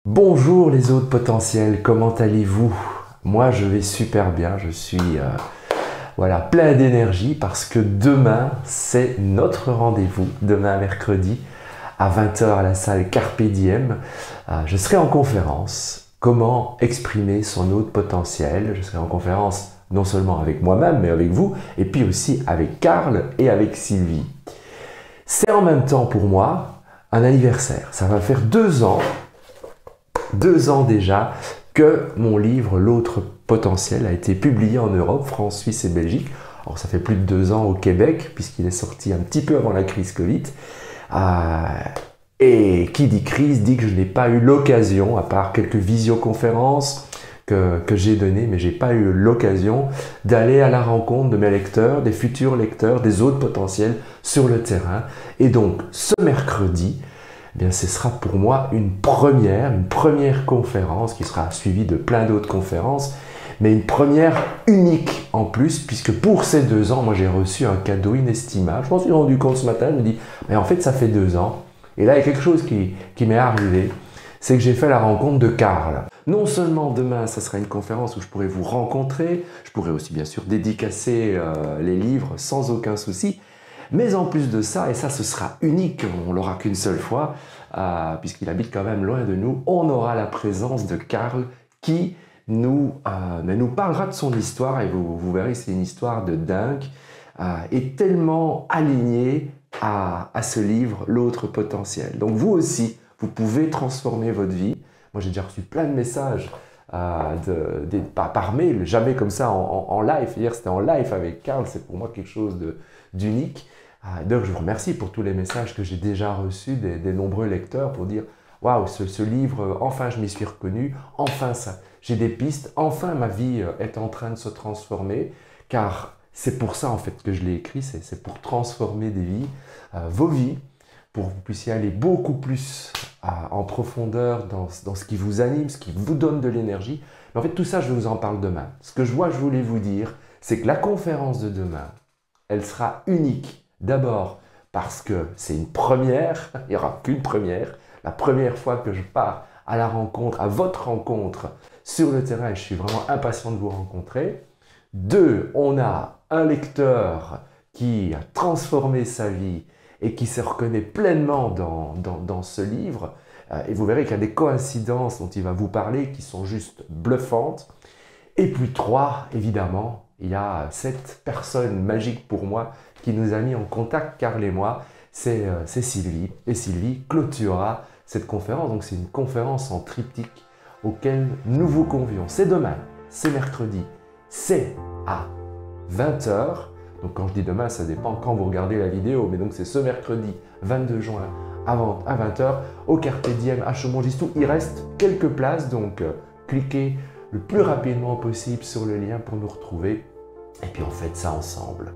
Bonjour les autres potentiels, comment allez-vous? Moi je vais super bien, je suis voilà, plein d'énergie parce que demain c'est notre rendez-vous, demain mercredi à 20 h à la salle Carpe Diem. Je serai en conférence, comment exprimer son autre potentiel. Je serai en conférence non seulement avec moi-même mais avec vous et puis aussi avec Karl et avec Sylvie. C'est en même temps pour moi un anniversaire, ça va faire 2 ans déjà que mon livre L'autre potentiel a été publié en Europe, France, Suisse et Belgique. Alors ça fait plus de 2 ans au Québec puisqu'il est sorti un petit peu avant la crise Covid. Et qui dit crise dit que je n'ai pas eu l'occasion, à part quelques visioconférences que j'ai données, mais je n'ai pas eu l'occasion d'aller à la rencontre de mes lecteurs, des futurs lecteurs, des autres potentiels sur le terrain. Et donc ce mercredi, eh bien, ce sera pour moi une première conférence qui sera suivie de plein d'autres conférences, mais une première unique en plus, puisque pour ces 2 ans, moi j'ai reçu un cadeau inestimable. Je m'en suis rendu compte ce matin, je me dis, mais en fait ça fait 2 ans, et là il y a quelque chose qui m'est arrivé, c'est que j'ai fait la rencontre de Karl. Non seulement demain, ça sera une conférence où je pourrai vous rencontrer, je pourrai aussi bien sûr dédicacer les livres sans aucun souci, mais en plus de ça, et ça ce sera unique, on l'aura qu'une seule fois, puisqu'il habite quand même loin de nous, on aura la présence de Karl qui nous parlera de son histoire, et vous verrez, c'est une histoire de dingue, et tellement alignée à ce livre, L'autre potentiel. Donc vous aussi, vous pouvez transformer votre vie. Moi j'ai déjà reçu plein de messages par mail, jamais comme ça en live. Hier c'était en live avec Karl, c'est pour moi quelque chose d'unique. Donc je vous remercie pour tous les messages que j'ai déjà reçus des nombreux lecteurs pour dire « Waouh, ce livre, enfin je m'y suis reconnu, enfin ça, j'ai des pistes, enfin ma vie est en train de se transformer. » Car c'est pour ça en fait que je l'ai écrit, c'est pour transformer des vies, vos vies, pour que vous puissiez aller beaucoup plus en profondeur dans ce qui vous anime, ce qui vous donne de l'énergie. Mais en fait tout ça je vous en parle demain. Ce que je voulais vous dire, c'est que la conférence de demain, elle sera unique. D'abord parce que c'est une première, il n'y aura qu'une première, la première fois que je pars à la rencontre, à votre rencontre sur le terrain, et je suis vraiment impatient de vous rencontrer. 2, on a un lecteur qui a transformé sa vie et qui se reconnaît pleinement dans ce livre. Et vous verrez qu'il y a des coïncidences dont il va vous parler qui sont juste bluffantes. Et puis 3, évidemment, il y a cette personne magique pour moi qui nous a mis en contact, Karl et moi, c'est Sylvie. Et Sylvie clôturera cette conférence. Donc c'est une conférence en triptyque auquel nous vous convions. C'est demain, c'est mercredi, c'est à 20 h. Donc quand je dis demain, ça dépend quand vous regardez la vidéo. Mais donc c'est ce mercredi 22 juin à 20 h au Carpe Diem à Chaumont-Gistoux. Il reste quelques places, donc cliquez le plus rapidement possible sur le lien pour nous retrouver. Et puis on fait ça ensemble.